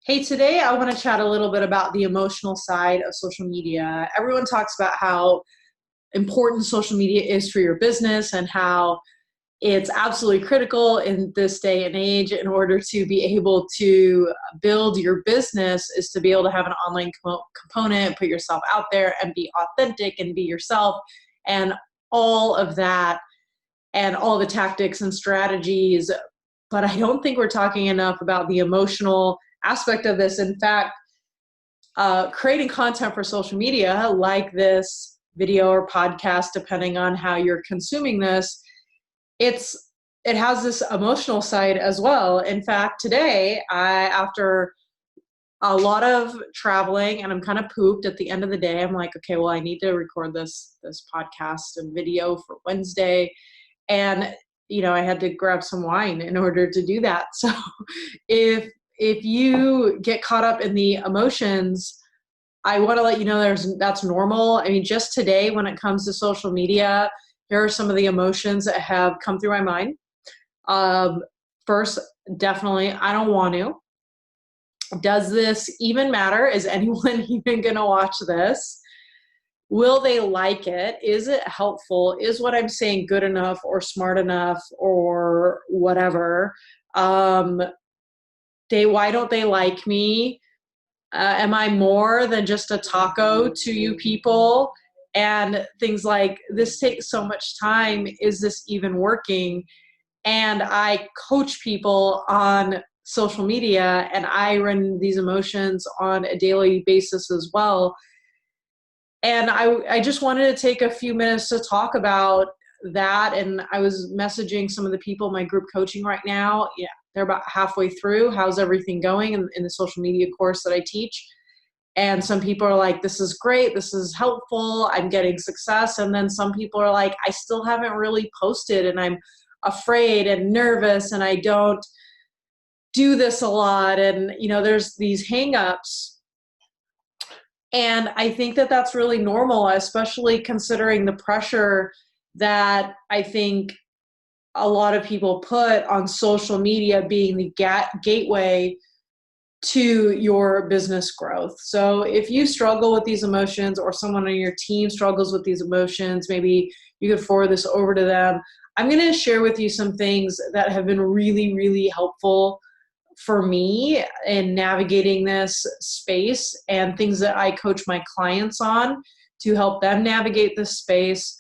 Hey, today I want to chat a little bit about the emotional side of social media. Everyone talks about how important social media is for your business and how it's absolutely critical in this day and age in order to be able to build your business is to be able to have an online component, put yourself out there and be authentic and be yourself and all of that and all the tactics and strategies. But I don't think we're talking enough about the emotional aspect of this. In fact, creating content for social media like this video or podcast, depending on how you're consuming this, it has this emotional side as well. In fact, today, after a lot of traveling and I'm kind of pooped at the end of the day, I'm like, okay, well, I need to record this podcast and video for Wednesday. And I had to grab some wine in order to do that. So if you get caught up in the emotions, I want to let you know that's normal. I mean, just today when it comes to social media, here are some of the emotions that have come through my mind. First, definitely, I don't want to. Does this even matter? Is anyone even going to watch this? Will they like it? Is it helpful? Is what I'm saying good enough or smart enough or whatever? Why don't they like me? Am I more than just a taco to you people? And things like this takes so much time. Is this even working? And I coach people on social media and I run these emotions on a daily basis as well. And I just wanted to take a few minutes to talk about that. And I was messaging some of the people in my group coaching right now. Yeah, they're about halfway through. How's everything going in the social media course that I teach? And some people are like, this is great. This is helpful. I'm getting success. And then some people are like, I still haven't really posted and I'm afraid and nervous and I don't do this a lot. And, there's these hangups. And I think that that's really normal, especially considering the pressure that I think a lot of people put on social media being the gateway to your business growth. So if you struggle with these emotions or someone on your team struggles with these emotions, maybe you could forward this over to them. I'm going to share with you some things that have been really, really helpful for me in navigating this space and things that I coach my clients on to help them navigate this space.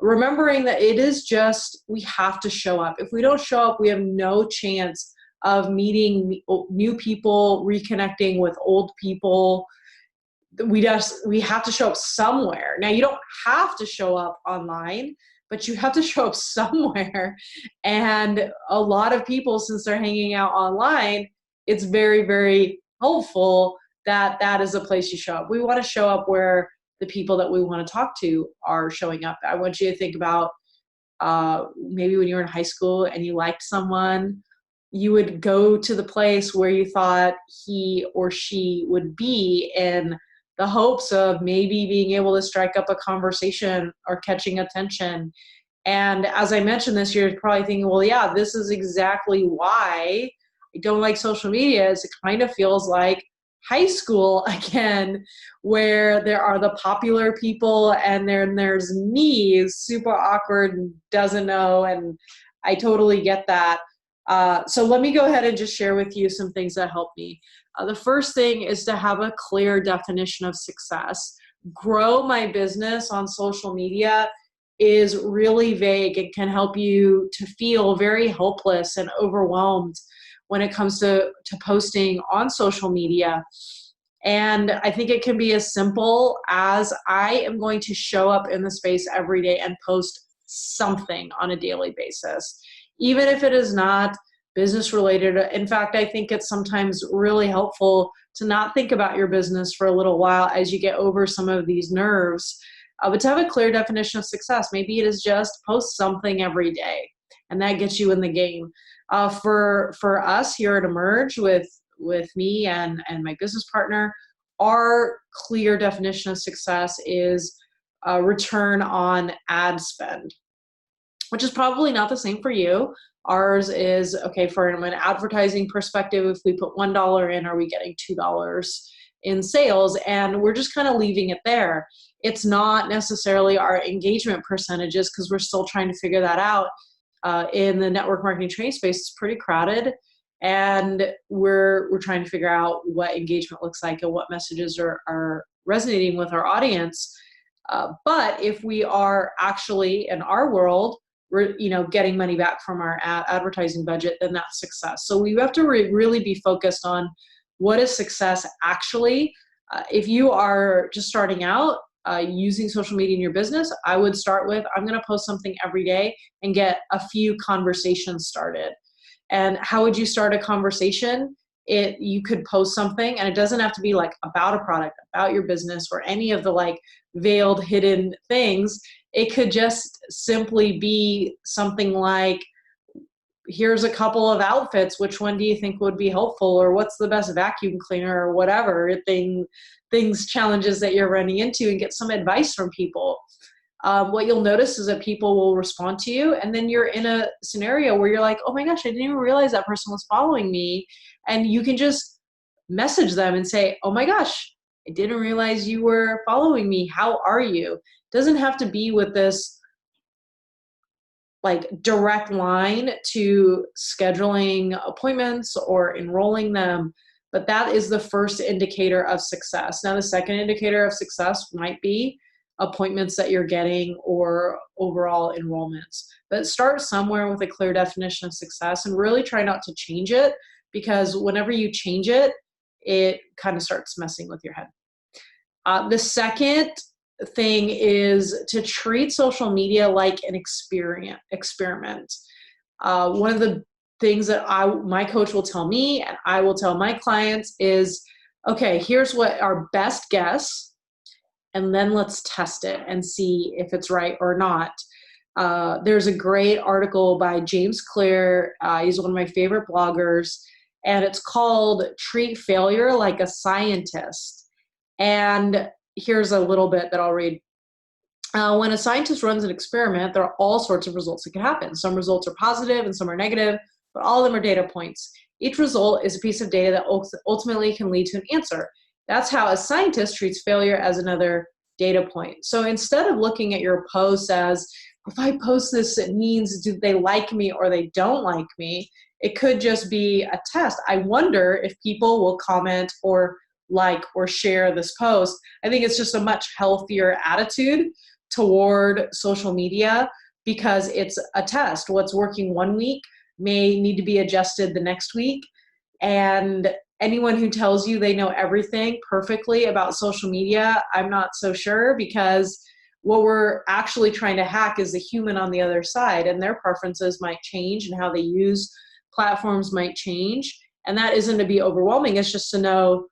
Remembering that we have to show up. If we don't show up, we have no chance of meeting new people, reconnecting with old people. We have to show up somewhere. Now, you don't have to show up online, but you have to show up somewhere. And a lot of people, since they're hanging out online, it's very, very helpful that is a place you show up. We want to show up where the people that we want to talk to are showing up. I want you to think about maybe when you were in high school and you liked someone, you would go to the place where you thought he or she would be in the hopes of maybe being able to strike up a conversation or catching attention. And as I mentioned this, you're probably thinking, well, yeah, this is exactly why I don't like social media. Is it kind of feels like high school again, where there are the popular people and then there's me, super awkward and doesn't know. And I totally get that. So let me go ahead and just share with you some things that help me. The first thing is to have a clear definition of success. Grow my business on social media is really vague and can help you to feel very helpless and overwhelmed when it comes to posting on social media. And I think it can be as simple as I am going to show up in the space every day and post something on a daily basis, even if it is not business related. In fact, I think it's sometimes really helpful to not think about your business for a little while as you get over some of these nerves, but to have a clear definition of success. Maybe it is just post something every day, and that gets you in the game. For us here at Emerge with me and my business partner, our clear definition of success is return on ad spend. which is probably not the same for you. Ours is, okay, from an advertising perspective, if we put $1 in, are we getting $2 in sales? And we're just kind of leaving it there. It's not necessarily our engagement percentages, because we're still trying to figure that out. In the network marketing training space, it's pretty crowded, and we're trying to figure out what engagement looks like and what messages are resonating with our audience. But if we are actually, in our world, we're getting money back from our advertising budget, then that's success. So we have to really be focused on what is success actually. If you are just starting out using social media in your business, I would start with, I'm going to post something every day and get a few conversations started. And how would you start a conversation? You could post something, and it doesn't have to be like about a product, about your business, or any of the like veiled hidden things. It could just simply be something like, here's a couple of outfits, which one do you think would be helpful, or what's the best vacuum cleaner, or whatever things, challenges that you're running into, and get some advice from people. What you'll notice is that people will respond to you, and then you're in a scenario where you're like, oh my gosh, I didn't even realize that person was following me. And you can just message them and say, oh my gosh, I didn't realize you were following me. How are you? It doesn't have to be with this like direct line to scheduling appointments or enrolling them, but that is the first indicator of success. Now, the second indicator of success might be appointments that you're getting or overall enrollments. But start somewhere with a clear definition of success, and really try not to change it, because whenever you change it, it kind of starts messing with your head. The second thing is to treat social media like an experiment. One of the things that my coach will tell me, and I will tell my clients, is, okay, here's what our best guess, and then let's test it and see if it's right or not. There's a great article by James Clear. He's one of my favorite bloggers, and it's called Treat Failure Like a Scientist. And here's a little bit that I'll read. When a scientist runs an experiment, there are all sorts of results that can happen. Some results are positive and some are negative, but all of them are data points. Each result is a piece of data that ultimately can lead to an answer. That's how a scientist treats failure, as another data point. So instead of looking at your posts as, if I post this, it means do they like me or they don't like me, it could just be a test. I wonder if people will comment or like or share this post. I think it's just a much healthier attitude toward social media, because it's a test. What's working one week may need to be adjusted the next week. And anyone who tells you they know everything perfectly about social media, I'm not so sure, because what we're actually trying to hack is the human on the other side, and their preferences might change and how they use platforms might change. And that isn't to be overwhelming. It's just to know,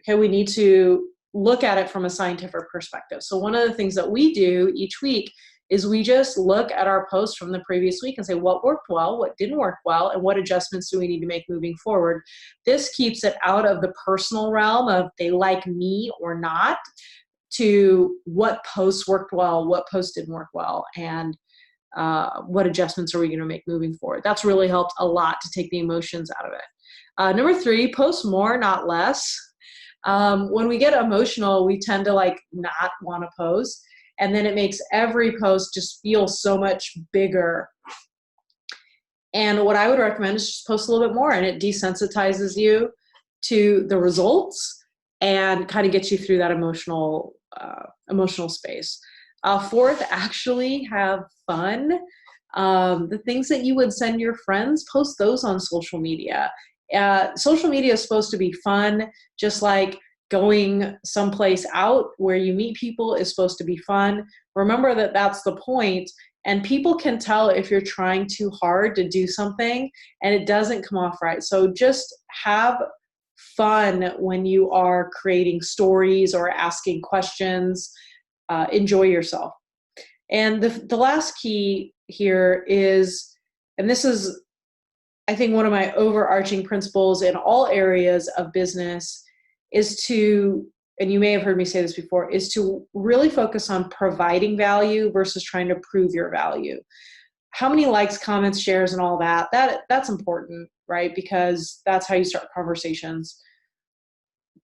okay, we need to look at it from a scientific perspective. So one of the things that we do each week is we just look at our posts from the previous week and say what worked well, what didn't work well, and what adjustments do we need to make moving forward. This keeps it out of the personal realm of they like me or not, to what posts worked well, what posts didn't work well, and what adjustments are we going to make moving forward. That's really helped a lot to take the emotions out of it. Number 3, post more, not less. When we get emotional, we tend to like not want to post, and then it makes every post just feel so much bigger. And what I would recommend is just post a little bit more, and it desensitizes you to the results and kind of gets you through that emotional space. 4th, actually have fun. The things that you would send your friends, post those on social media. Social media is supposed to be fun, just like going someplace out where you meet people is supposed to be fun. Remember that that's the point, and people can tell if you're trying too hard to do something and it doesn't come off right. So just have fun when you are creating stories or asking questions. Enjoy yourself. And the last key here is, and this is, I think, one of my overarching principles in all areas of business, is to, and you may have heard me say this before, is to really focus on providing value versus trying to prove your value. how many likes, comments, shares, and all that, that's important, right? Because that's how you start conversations.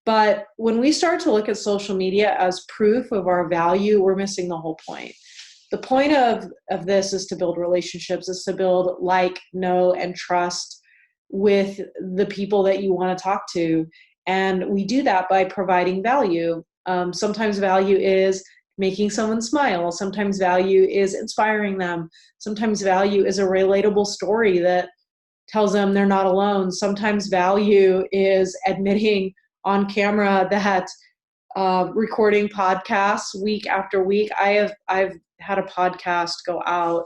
But when we start to look at social media as proof of our value, we're missing the whole point. The point of this is to build relationships, is to build like, know, and trust with the people that you want to talk to. And we do that by providing value. Sometimes value is making someone smile. Sometimes value is inspiring them. Sometimes value is a relatable story that tells them they're not alone. Sometimes value is admitting on camera that recording podcasts week after week. I've had a podcast go out.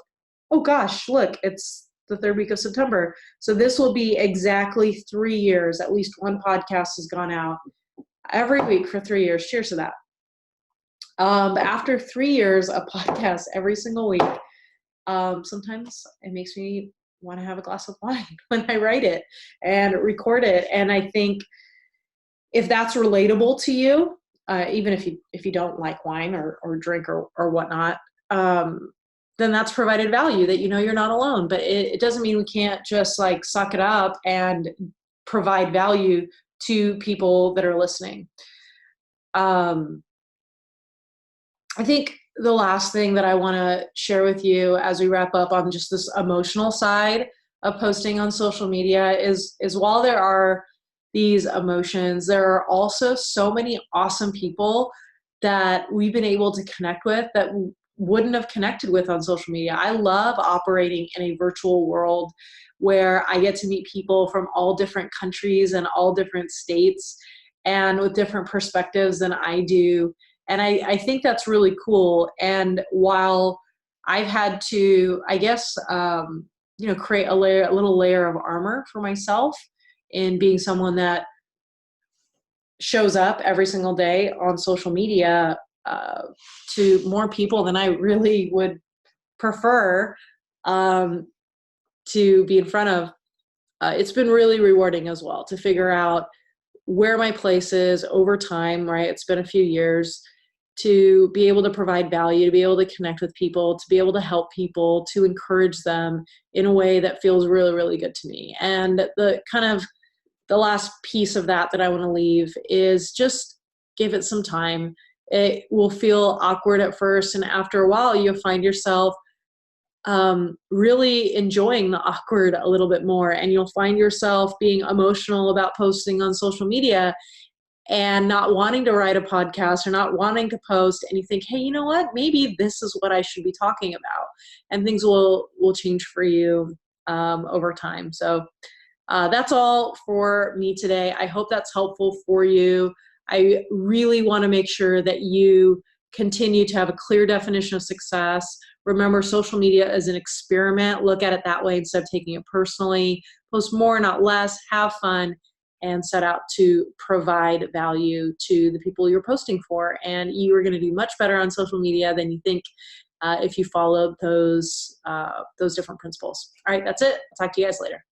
Oh gosh, look, it's the third week of September. So this will be exactly 3 years. At least one podcast has gone out every week for 3 years. Cheers to that. After 3 years, a podcast every single week, sometimes it makes me want to have a glass of wine when I write it and record it. And I think if that's relatable to you, even if you don't like wine or drink or whatnot, then that's provided value that you're not alone. But it doesn't mean we can't just like suck it up and provide value to people that are listening. I think the last thing that I want to share with you as we wrap up on just this emotional side of posting on social media is while there are these emotions, there are also so many awesome people that we've been able to connect with that wouldn't have connected with on social media. I love operating in a virtual world where I get to meet people from all different countries and all different states and with different perspectives than I do. And I think that's really cool. And while I've had to, I guess, create a little layer of armor for myself in being someone that shows up every single day on social media to more people than I really would prefer to be in front of, it's been really rewarding as well to figure out where my place is over time, right? It's been a few years to be able to provide value, to be able to connect with people, to be able to help people, to encourage them in a way that feels really, really good to me. And the last piece of that I want to leave is just give it some time. It will feel awkward at first, and after a while, you'll find yourself really enjoying the awkward a little bit more, and you'll find yourself being emotional about posting on social media and not wanting to write a podcast or not wanting to post, and you think, hey, you know what? Maybe this is what I should be talking about, and things will change for you over time. So that's all for me today. I hope that's helpful for you. I really want to make sure that you continue to have a clear definition of success. Remember, social media is an experiment. Look at it that way instead of taking it personally. Post more, not less. Have fun and set out to provide value to the people you're posting for. And you are going to do much better on social media than you think if you followed those different principles. All right, that's it. I'll talk to you guys later.